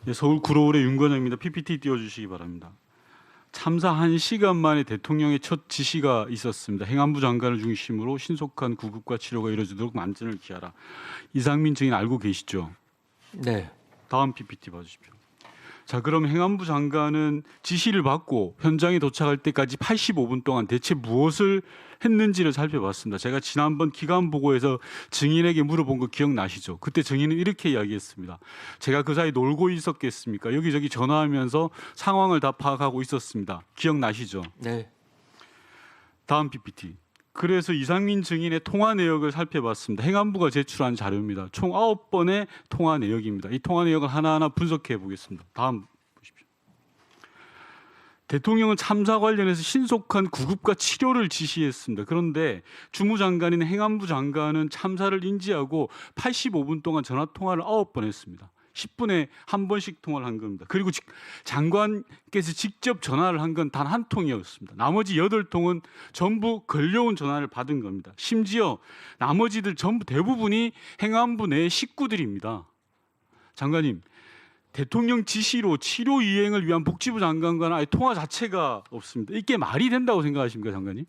네, 서울 구로울의 윤건영입니다. PPT 띄워주시기 바랍니다. 참사 1시간 만에 대통령의 첫 지시가 있었습니다. 행안부 장관을 중심으로 신속한 구급과 치료가 이루어지도록 만전을 기하라. 이상민 증인 알고 계시죠? 네. 다음 PPT 봐주십시오. 자, 그럼 행안부 장관은 지시를 받고 현장에 도착할 때까지 85분 동안 대체 무엇을 했는지를 살펴봤습니다. 제가 지난번 기간 보고에서 증인에게 물어본 거 기억나시죠? 그때 증인은 이렇게 이야기했습니다. 제가 그 사이 놀고 있었겠습니까? 여기저기 전화하면서 상황을 다 파악하고 있었습니다. 기억나시죠? 네. 다음 PPT. 그래서 이상민 증인의 통화 내역을 살펴봤습니다. 행안부가 제출한 자료입니다. 총 9번의 통화 내역입니다. 이 통화 내역을 하나하나 분석해 보겠습니다. 다음 보십시오. 대통령은 참사 관련해서 신속한 구급과 치료를 지시했습니다. 그런데 주무장관인 행안부 장관은 참사를 인지하고 85분 동안 전화 통화를 9번 했습니다. 10분에 한 번씩 통화를 한 겁니다. 그리고 장관께서 직접 전화를 한 건 단 한 통이었습니다. 나머지 8통은 전부 걸려온 전화를 받은 겁니다. 심지어 나머지들 전부 대부분이 행안부 내 식구들입니다. 장관님, 대통령 지시로 치료 이행을 위한 복지부 장관과는 아예 통화 자체가 없습니다. 이게 말이 된다고 생각하십니까, 장관님?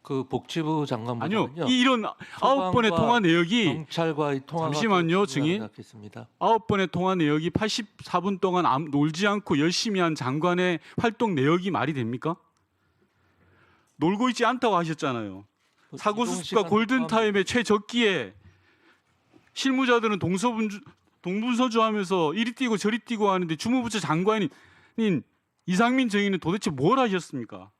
그 복지부 장관보다는요. 아니요. 이런 9번의 통화 내역이 경찰과의 통화가 잠시만요, 증인. 생각했습니다. 9번의 통화 내역이 84분 동안 놀지 않고 열심히 한 장관의 활동 내역이 말이 됩니까? 놀고 있지 않다고 하셨잖아요. 뭐 사고 이동 수습과 시간 골든타임의 최적기에 실무자들은 동분서주하면서 이리 뛰고 저리 뛰고 하는데 주무부처 장관인 이상민 증인은 도대체 뭘 하셨습니까?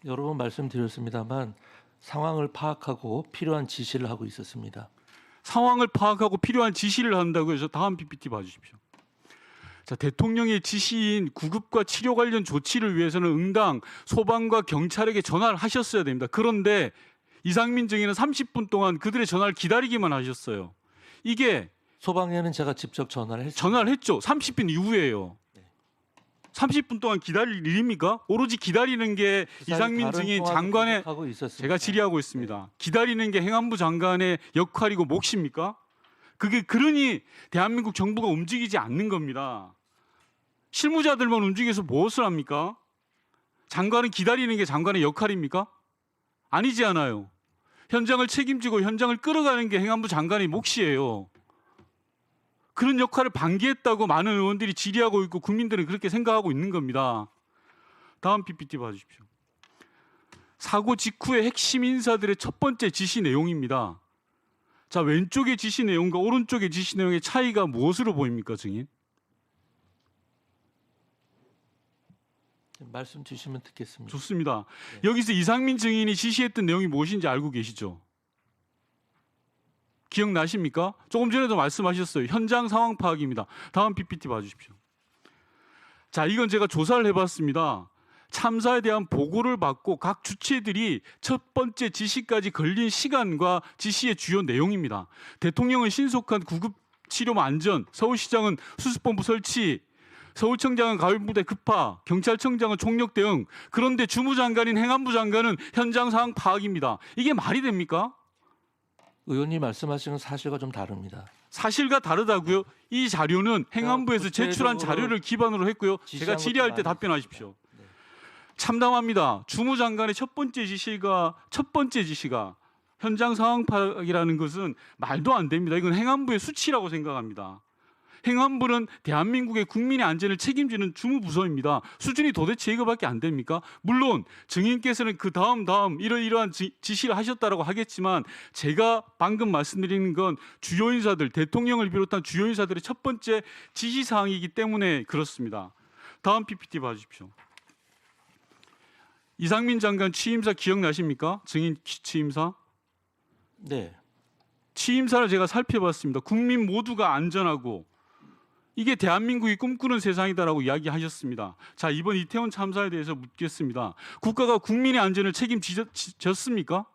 여러 번 말씀드렸습니다만 상황을 파악하고 필요한 지시를 하고 있었습니다. 상황을 파악하고 필요한 지시를 한다고 해서 다음 PPT 봐주십시오. 자, 대통령의 지시인 구급과 치료 관련 조치를 위해서는 응당 소방과 경찰에게 전화를 하셨어야 됩니다. 그런데 이상민 증인은 30분 동안 그들의 전화를 기다리기만 하셨어요. 이게 소방에는 제가 직접 전화를 했습니다. 전화를 했죠. 30분 이후에요. 30분 동안 기다릴 일입니까? 오로지 기다리는 게 이상민 증인 장관의 하고 있었습니다. 제가 질의하고 있습니다. 기다리는 게 행안부 장관의 역할이고 몫입니까? 그게 그러니 대한민국 정부가 움직이지 않는 겁니다. 실무자들만 움직여서 무엇을 합니까? 장관은 기다리는 게 장관의 역할입니까? 아니지 않아요. 현장을 책임지고 현장을 끌어가는 게 행안부 장관의 몫이에요. 그런 역할을 방기했다고 많은 의원들이 질의하고 있고 국민들은 그렇게 생각하고 있는 겁니다. 다음 PPT 봐주십시오. 사고 직후의 핵심 인사들의 첫 번째 지시 내용입니다. 자, 왼쪽의 지시 내용과 오른쪽의 지시 내용의 차이가 무엇으로 보입니까, 증인? 말씀 주시면 듣겠습니다. 좋습니다. 여기서 이상민 증인이 지시했던 내용이 무엇인지 알고 계시죠? 기억나십니까? 조금 전에도 말씀하셨어요. 현장 상황 파악입니다. 다음 PPT 봐주십시오. 자, 이건 제가 조사를 해봤습니다. 참사에 대한 보고를 받고 각 주체들이 첫 번째 지시까지 걸린 시간과 지시의 주요 내용입니다. 대통령은 신속한 구급 치료 안전, 서울시장은 수습본부 설치, 서울청장은 가을부대 급파, 경찰청장은 총력 대응. 그런데 주무장관인 행안부 장관은 현장 상황 파악입니다. 이게 말이 됩니까? 의원님 말씀하시는 사실과 좀 다릅니다. 사실과 다르다고요? 이 자료는 행안부에서 제출한 자료를 기반으로 했고요. 제가 질의할 때 답변하십시오. 참담합니다. 주무장관의 첫 번째 지시가 현장 상황 파악이라는 것은 말도 안 됩니다. 이건 행안부의 수치라고 생각합니다. 행안부는 대한민국의 국민의 안전을 책임지는 주무부서입니다. 수준이 도대체 이거밖에 안 됩니까? 물론 증인께서는 그 다음 이러이러한 지시를 하셨다라고 하겠지만 제가 방금 말씀드리는 건 주요 인사들, 대통령을 비롯한 주요 인사들의 첫 번째 지시사항이기 때문에 그렇습니다. 다음 PPT 봐주십시오. 이상민 장관 취임사 기억나십니까? 증인 취임사? 네. 취임사를 제가 살펴봤습니다. 국민 모두가 안전하고 이게 대한민국이 꿈꾸는 세상이다라고 이야기하셨습니다. 자, 이번 이태원 참사에 대해서 묻겠습니다. 국가가 국민의 안전을 책임졌습니까?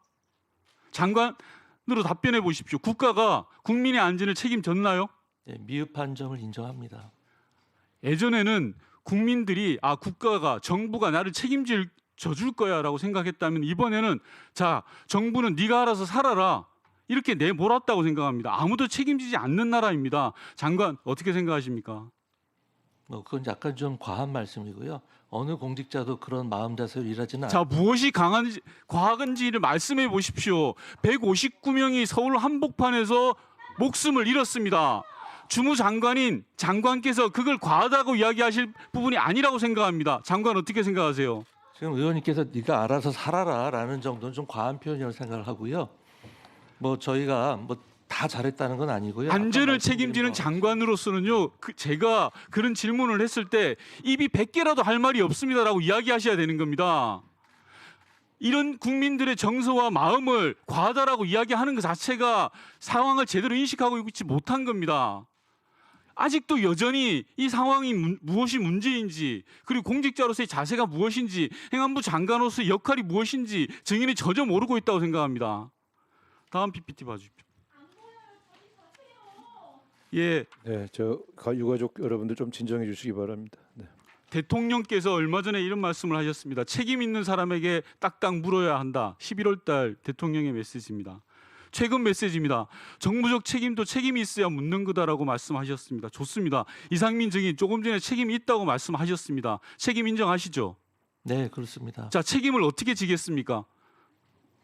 장관으로 답변해 보십시오. 국가가 국민의 안전을 책임졌나요? 네, 미흡한 점을 인정합니다. 예전에는 국민들이 국가가 정부가 나를 져줄 거야라고 생각했다면 이번에는 자, 정부는 네가 알아서 살아라. 이렇게 내몰았다고 생각합니다. 아무도 책임지지 않는 나라입니다. 장관 어떻게 생각하십니까? 뭐 그건 약간 좀 과한 말씀이고요. 어느 공직자도 그런 마음 자세로 일하지는 자, 무엇이 과한지를 말씀해 보십시오. 159명이 서울 한복판에서 목숨을 잃었습니다. 주무장관인 장관께서 그걸 과하다고 이야기하실 부분이 아니라고 생각합니다. 장관 어떻게 생각하세요? 지금 의원님께서 네가 알아서 살아라라는 정도는 좀 과한 표현이라고 생각을 하고요. 뭐 저희가 뭐 다 잘했다는 건 아니고요. 안전을 아까 말씀드린 책임지는 거- 장관으로서는요, 제가 그런 질문을 했을 때 입이 100개라도 할 말이 없습니다라고 이야기하셔야 되는 겁니다. 이런 국민들의 정서와 마음을 과하다라고 이야기하는 것 자체가 상황을 제대로 인식하고 있지 못한 겁니다. 아직도 여전히 이 상황이 무엇이 문제인지, 그리고 공직자로서의 자세가 무엇인지, 행안부 장관으로서의 역할이 무엇인지 정의는 전혀 모르고 있다고 생각합니다. 다음 PPT 봐주십시오. 예, 네, 유가족 여러분들 좀 진정해 주시기 바랍니다. 네. 대통령께서 얼마 전에 이런 말씀을 하셨습니다. 책임 있는 사람에게 딱딱 물어야 한다. 11월 달 대통령의 메시지입니다. 최근 메시지입니다. 정부적 책임도 책임이 있어야 묻는 거다라고 말씀하셨습니다. 좋습니다. 이상민 증인 조금 전에 책임이 있다고 말씀하셨습니다. 책임 인정하시죠? 네, 그렇습니다. 자, 책임을 어떻게 지겠습니까?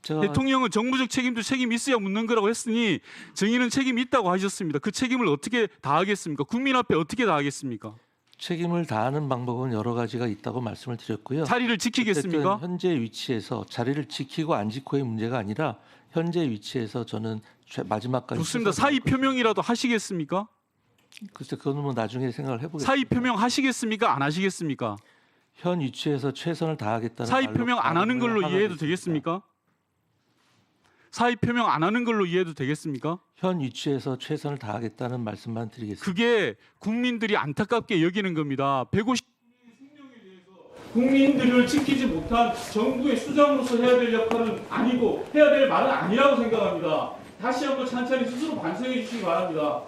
제가 대통령은 정부적 책임도 책임이 있어야 묻는 거라고 했으니 증인은 책임이 있다고 하셨습니다. 그 책임을 어떻게 다하겠습니까? 국민 앞에 어떻게 다하겠습니까? 책임을 다하는 방법은 여러 가지가 있다고 말씀을 드렸고요. 자리를 지키겠습니까? 어쨌든 현재 위치에서 자리를 지키고 안 지키고의 문제가 아니라 현재 위치에서 저는 마지막까지 좋습니다. 최선을 사의 다할 표명이라도 하시겠습니까? 것입니다. 글쎄 그거는 뭐 나중에 생각을 해보겠습니다. 사의 표명 하시겠습니까? 안 하시겠습니까? 현 위치에서 최선을 다하겠다는 사의 말로 표명 안 하는 걸로 발언을 이해해도 하겠습니다. 되겠습니까? 사의 표명 안 하는 걸로 이해해도 되겠습니까? 현 위치에서 최선을 다하겠다는 말씀만 드리겠습니다. 그게 국민들이 안타깝게 여기는 겁니다. 150 국민들을 지키지 못한 정부의 수장으로서 해야 될 역할은 아니고 해야 될 말은 아니라고 생각합니다. 다시 한번 찬찬히 스스로 반성해 주시기 바랍니다.